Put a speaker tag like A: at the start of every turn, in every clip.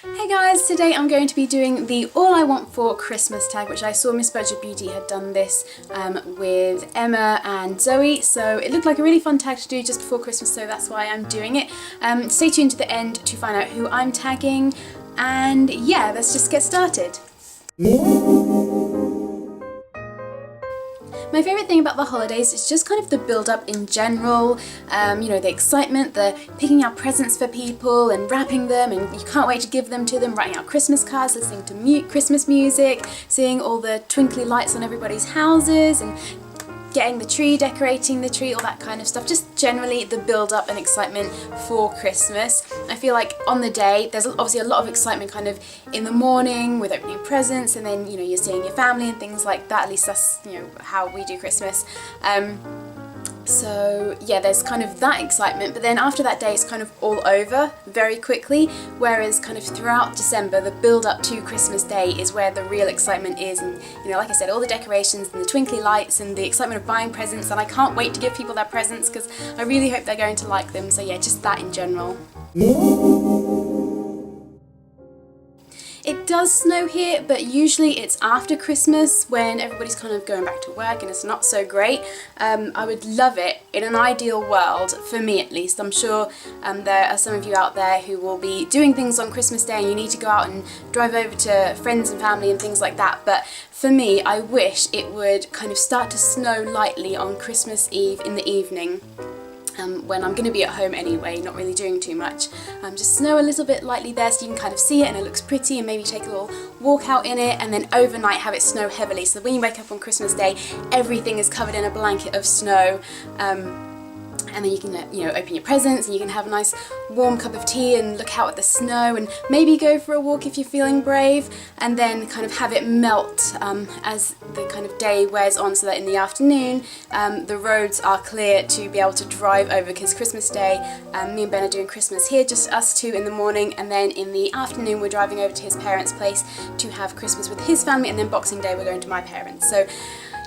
A: Hey guys, today I'm going to be doing the All I Want For Christmas tag, which I saw Miss Budget Beauty had done this with Emma and Zoe, so it looked like a really fun tag to do just before Christmas, so that's why I'm doing it. Stay tuned to the end to find out who I'm tagging, and yeah, let's just get started. My favourite thing about the holidays is just kind of the build-up in general, you know, the excitement, the picking out presents for people and wrapping them, and you can't wait to give them to them, writing out Christmas cards, listening to Christmas music, seeing all the twinkly lights on everybody's houses, and getting the tree, decorating the tree, all that kind of stuff. Just generally the build-up and excitement for Christmas. I feel like on the day, there's obviously a lot of excitement kind of in the morning with opening presents, and then, you know, you're seeing your family and things like that. At least that's, you know, how we do Christmas. So yeah, there's kind of that excitement, but then after that day it's kind of all over very quickly, whereas kind of throughout December, the build up to Christmas Day is where the real excitement is, and you know, like I said, all the decorations and the twinkly lights and the excitement of buying presents, and I can't wait to give people their presents because I really hope they're going to like them. So yeah, just that in general. It does snow here, but usually it's after Christmas when everybody's kind of going back to work and it's not so great. I would love it in an ideal world, for me at least. I'm sure there are some of you out there who will be doing things on Christmas Day and you need to go out and drive over to friends and family and things like that. But for me, I wish it would kind of start to snow lightly on Christmas Eve in the evening. When I'm going to be at home anyway, not really doing too much. Just snow a little bit lightly there so you can kind of see it and it looks pretty, and maybe take a little walk out in it, and then overnight have it snow heavily, so when you wake up on Christmas Day everything is covered in a blanket of snow. And then you can, you know, open your presents and you can have a nice warm cup of tea and look out at the snow and maybe go for a walk if you're feeling brave, and then kind of have it melt as the kind of day wears on, so that in the afternoon the roads are clear to be able to drive over, because Christmas Day me and Ben are doing Christmas here, just us two in the morning, and then in the afternoon we're driving over to his parents' place to have Christmas with his family, and then Boxing Day we're going to my parents. So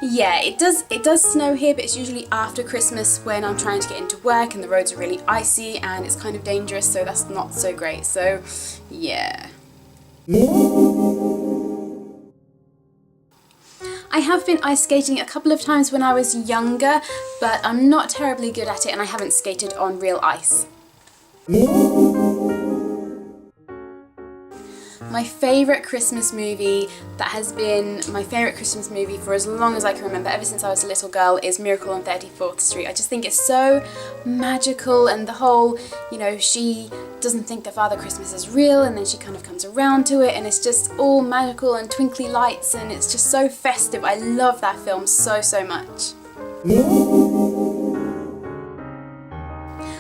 A: yeah, it does snow here, but it's usually after Christmas when I'm trying to get into work and the roads are really icy and it's kind of dangerous, so that's not so great. So yeah. I have been ice skating a couple of times when I was younger, but I'm not terribly good at it and I haven't skated on real ice. My favourite Christmas movie that has been my favourite Christmas movie for as long as I can remember, ever since I was a little girl, is Miracle on 34th Street. I just think it's so magical, and the whole, you know, she doesn't think that Father Christmas is real and then she kind of comes around to it, and it's just all magical and twinkly lights and it's just so festive. I love that film so much.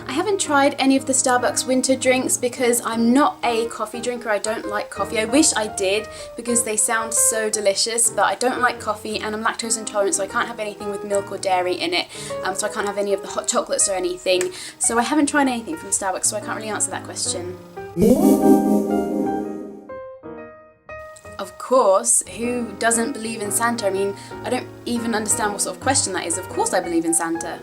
A: I haven't tried any of the Starbucks winter drinks because I'm not a coffee drinker. I don't like coffee. I wish I did because they sound so delicious, but I don't like coffee and I'm lactose intolerant, so I can't have anything with milk or dairy in it, so I can't have any of the hot chocolates or anything. So I haven't tried anything from Starbucks, so I can't really answer that question. Of course, who doesn't believe in Santa? I mean, I don't even understand what sort of question that is. Of course I believe in Santa.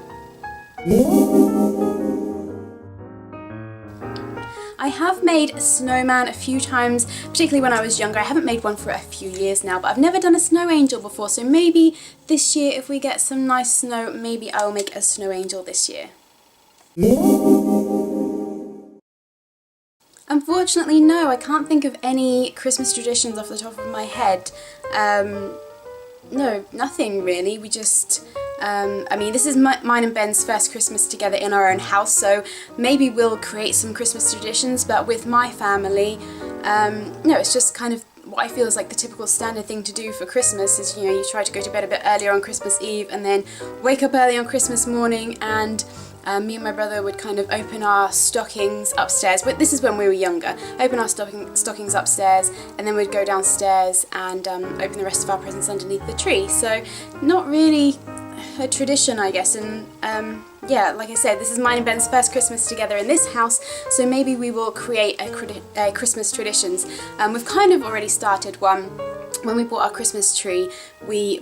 A: I have made a snowman a few times, particularly when I was younger. I haven't made one for a few years now, but I've never done a snow angel before, so maybe this year, if we get some nice snow, maybe I'll make a snow angel this year. Unfortunately, no, I can't think of any Christmas traditions off the top of my head. No, nothing really. We just, I mean, this is mine and Ben's first Christmas together in our own house, so maybe we'll create some Christmas traditions, but with my family, no, it's just kind of what I feel is like the typical standard thing to do for Christmas is, you know, you try to go to bed a bit earlier on Christmas Eve and then wake up early on Christmas morning, and me and my brother would kind of open our stockings upstairs, but this is when we were younger, open our stockings upstairs, and then we'd go downstairs and open the rest of our presents underneath the tree. So not really a tradition, I guess, and yeah, like I said, this is mine and Ben's first Christmas together in this house, so maybe we will create a Christmas traditions. We've kind of already started one. When we bought our Christmas tree, we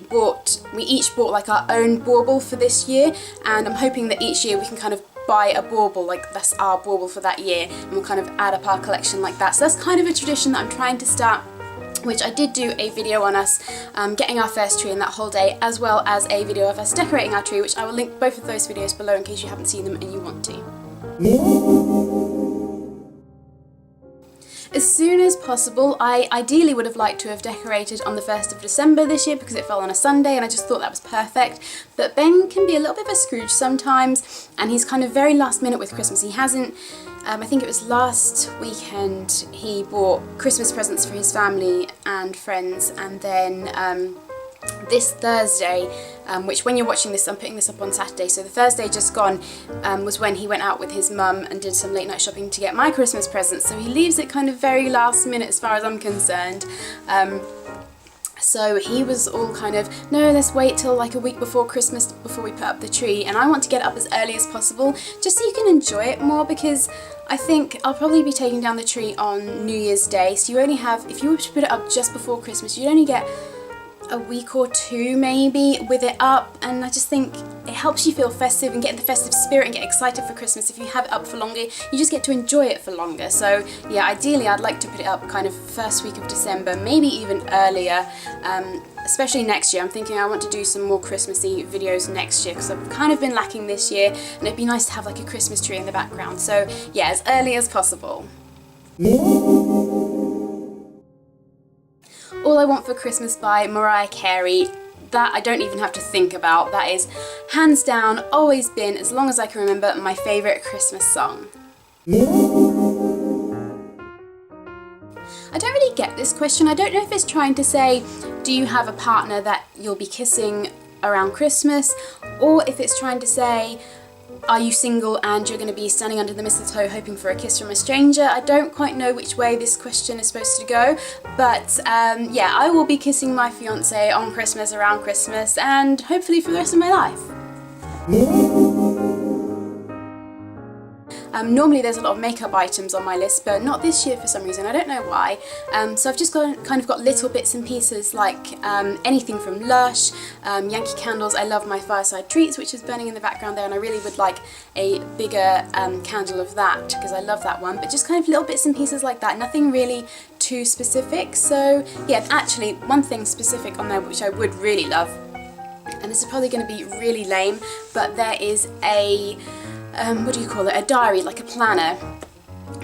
A: each bought like our own bauble for this year, and I'm hoping that each year we can kind of buy a bauble, like that's our bauble for that year, and we'll kind of add up our collection like that. So that's kind of a tradition that I'm trying to start, which I did do a video on us getting our first tree in that whole day, as well as a video of us decorating our tree, which I will link both of those videos below in case you haven't seen them and you want to. As soon as possible, I ideally would have liked to have decorated on the 1st of December this year because it fell on a Sunday and I just thought that was perfect. But Ben can be a little bit of a Scrooge sometimes, and he's kind of very last minute with Christmas. He hasn't, I think it was last weekend, he bought Christmas presents for his family and friends, and then this Thursday, which when you're watching this, I'm putting this up on Saturday, so the Thursday just gone was when he went out with his mum and did some late night shopping to get my Christmas presents, so he leaves it kind of very last minute as far as I'm concerned. So he was all kind of, no, let's wait till like a week before Christmas before we put up the tree, and I want to get it up as early as possible just so you can enjoy it more, because I think I'll probably be taking down the tree on New Year's Day, so you only have, if you were to put it up just before Christmas, you'd only get a week or two maybe with it up, and I just think it helps you feel festive and get in the festive spirit and get excited for Christmas. If you have it up for longer, you just get to enjoy it for longer. So yeah, ideally I'd like to put it up kind of first week of December, maybe even earlier, especially next year. I'm thinking I want to do some more Christmassy videos next year because I've kind of been lacking this year, and it'd be nice to have like a Christmas tree in the background. So yeah, as early as possible. All I Want for Christmas by Mariah Carey, that I don't even have to think about. That is hands down, always been, as long as I can remember, my favourite Christmas song. I don't really get this question. I don't know if it's trying to say, do you have a partner that you'll be kissing around Christmas, or if it's trying to say, are you single and you're going to be standing under the mistletoe hoping for a kiss from a stranger? I don't quite know which way this question is supposed to go, but yeah, I will be kissing my fiance on Christmas, around Christmas, and hopefully for the rest of my life. Normally there's a lot of makeup items on my list, but not this year for some reason, I don't know why. So I've just kind of got little bits and pieces like anything from Lush, Yankee Candles. I love my Fireside Treats, which is burning in the background there, and I really would like a bigger candle of that because I love that one, but just kind of little bits and pieces like that, nothing really too specific. So yeah, actually one thing specific on there which I would really love, and this is probably going to be really lame, but there is a what do you call it, a diary, like a planner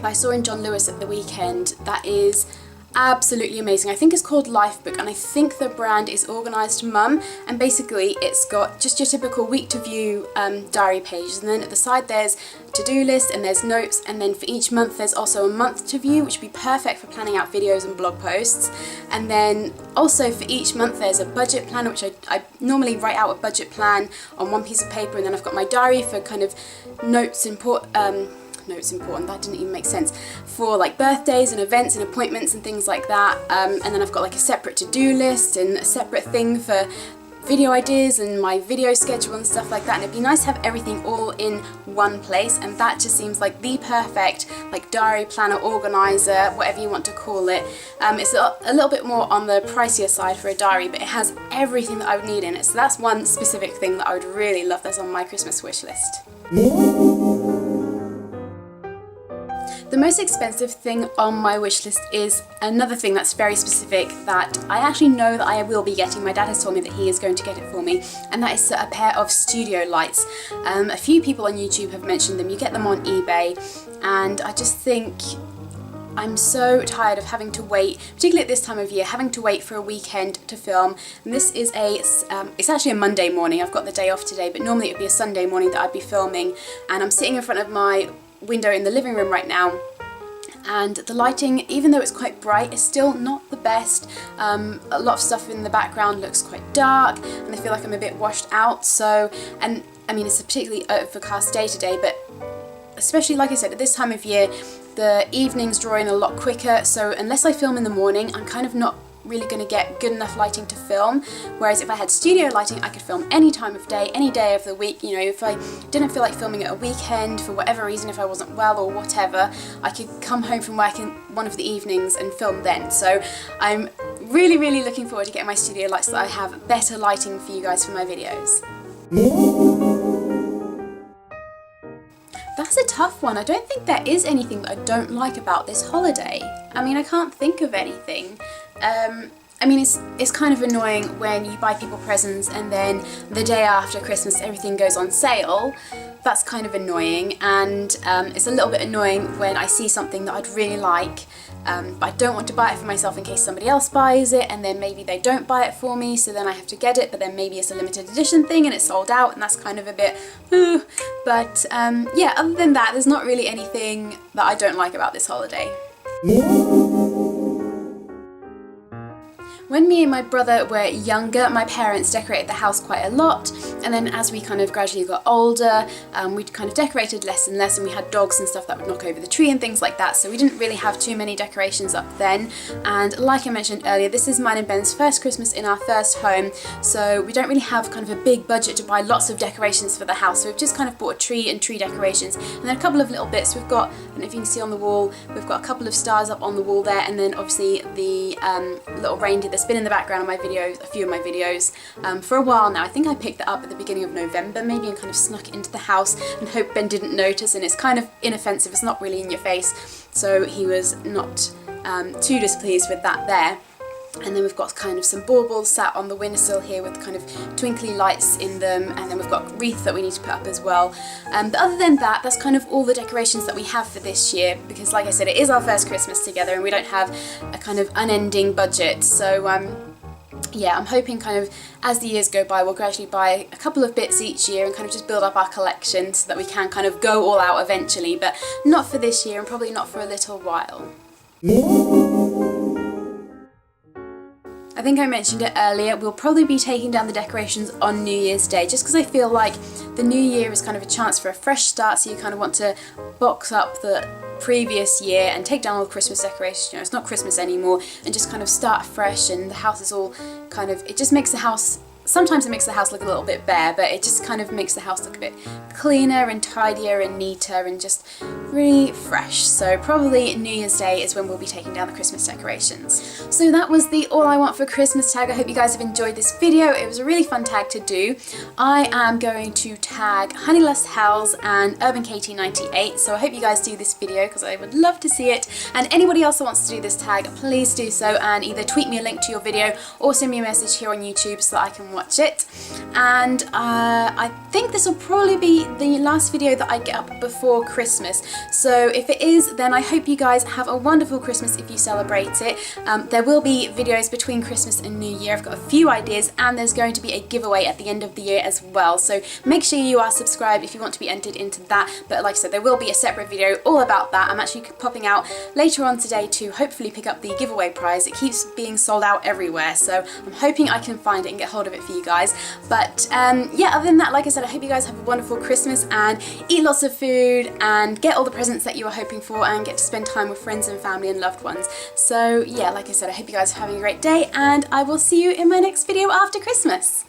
A: I saw in John Lewis at the weekend that is absolutely amazing. I think it's called Lifebook, and I think the brand is Organised Mum, and basically it's got just your typical week to view diary pages, and then at the side there's to-do list and there's notes, and then for each month there's also a month to view, which would be perfect for planning out videos and blog posts. And then also for each month there's a budget planner, which I normally write out a budget plan on one piece of paper, and then I've got my diary for kind of notes important, that didn't even make sense, for like birthdays and events and appointments and things like that, and then I've got like a separate to-do list and a separate thing for video ideas and my video schedule and stuff like that, and it'd be nice to have everything all in one place, and that just seems like the perfect like diary planner organizer, whatever you want to call it. It's a little bit more on the pricier side for a diary, but it has everything that I would need in it, so that's one specific thing that I would really love that's on my Christmas wish list. The most expensive thing on my wish list is another thing that's very specific that I actually know that I will be getting. My dad has told me that he is going to get it for me, and that is a pair of studio lights. A few people on YouTube have mentioned them. You get them on eBay, and I just think I'm so tired of having to wait, particularly at this time of year, having to wait for a weekend to film. And this is it's actually a Monday morning. I've got the day off today, but normally it would be a Sunday morning that I'd be filming, and I'm sitting in front of my window in the living room right now, and the lighting, even though it's quite bright, is still not the best. A lot of stuff in the background looks quite dark, and I feel like I'm a bit washed out. So, and I mean, it's a particularly overcast day today, but especially, like I said, at this time of year, the evenings draw in a lot quicker, so unless I film in the morning, I'm kind of not really going to get good enough lighting to film. Whereas if I had studio lighting, I could film any time of day, any day of the week. You know, if I didn't feel like filming at a weekend for whatever reason, if I wasn't well or whatever, I could come home from work in one of the evenings and film then. So I'm really, really looking forward to getting my studio lights so that I have better lighting for you guys for my videos. That's a tough one. I don't think there is anything that I don't like about this holiday. I mean, I can't think of anything. I mean, it's kind of annoying when you buy people presents and then the day after Christmas everything goes on sale. That's kind of annoying, and it's a little bit annoying when I see something that I'd really like, but I don't want to buy it for myself in case somebody else buys it, and then maybe they don't buy it for me, so then I have to get it, but then maybe it's a limited edition thing and it's sold out, and that's kind of a bit, but yeah, other than that, there's not really anything that I don't like about this holiday. When me and my brother were younger, my parents decorated the house quite a lot, and then as we kind of gradually got older, we kind of decorated less and less, and we had dogs and stuff that would knock over the tree and things like that, so we didn't really have too many decorations up then. And like I mentioned earlier, this is mine and Ben's first Christmas in our first home, so we don't really have kind of a big budget to buy lots of decorations for the house, so we've just kind of bought a tree and tree decorations, and then a couple of little bits. We've got, I don't know if you can see on the wall, we've got a couple of stars up on the wall there, and then obviously the little reindeer that's been in the background of my videos, a few of my videos, for a while now. I think I picked that up at the beginning of November maybe and kind of snuck it into the house and hope Ben didn't notice, and it's kind of inoffensive, it's not really in your face, so he was not too displeased with that there. And then we've got kind of some baubles sat on the windowsill here with kind of twinkly lights in them, and then we've got wreath that we need to put up as well. But other than that, that's kind of all the decorations that we have for this year, because like I said, it is our first Christmas together and we don't have a kind of unending budget, so yeah, I'm hoping kind of as the years go by we'll gradually buy a couple of bits each year and kind of just build up our collection so that we can kind of go all out eventually, but not for this year and probably not for a little while. I think I mentioned it earlier, we'll probably be taking down the decorations on New Year's Day, just because I feel like the new year is kind of a chance for a fresh start, so you kind of want to box up the previous year and take down all the Christmas decorations, you know, it's not Christmas anymore, and just kind of start fresh, and the house is all kind of, it just makes the house, sometimes it makes the house look a little bit bare, but it just kind of makes the house look a bit cleaner and tidier and neater and just really fresh. So probably New Year's Day is when we'll be taking down the Christmas decorations. So that was the All I Want for Christmas tag. I hope you guys have enjoyed this video. It was a really fun tag to do. I am going to tag Honeylust Hells and Urban KT98, so I hope you guys do this video because I would love to see it. And anybody else that wants to do this tag, please do so, and either tweet me a link to your video or send me a message here on YouTube so that I can watch it. And I think this will probably be the last video that I get up before Christmas, so if it is, then I hope you guys have a wonderful Christmas if you celebrate it. There will be videos between Christmas and New Year. I've got a few ideas, and there's going to be a giveaway at the end of the year as well, so make sure you are subscribed if you want to be entered into that. But like I said, there will be a separate video all about that. I'm actually popping out later on today to hopefully pick up the giveaway prize. It keeps being sold out everywhere, so I'm hoping I can find it and get hold of it for you guys. But yeah, other than that, like I said, I hope you guys have a wonderful Christmas and eat lots of food and get all the presents that you are hoping for and get to spend time with friends and family and loved ones. So yeah, like I said, I hope you guys are having a great day, and I will see you in my next video after Christmas.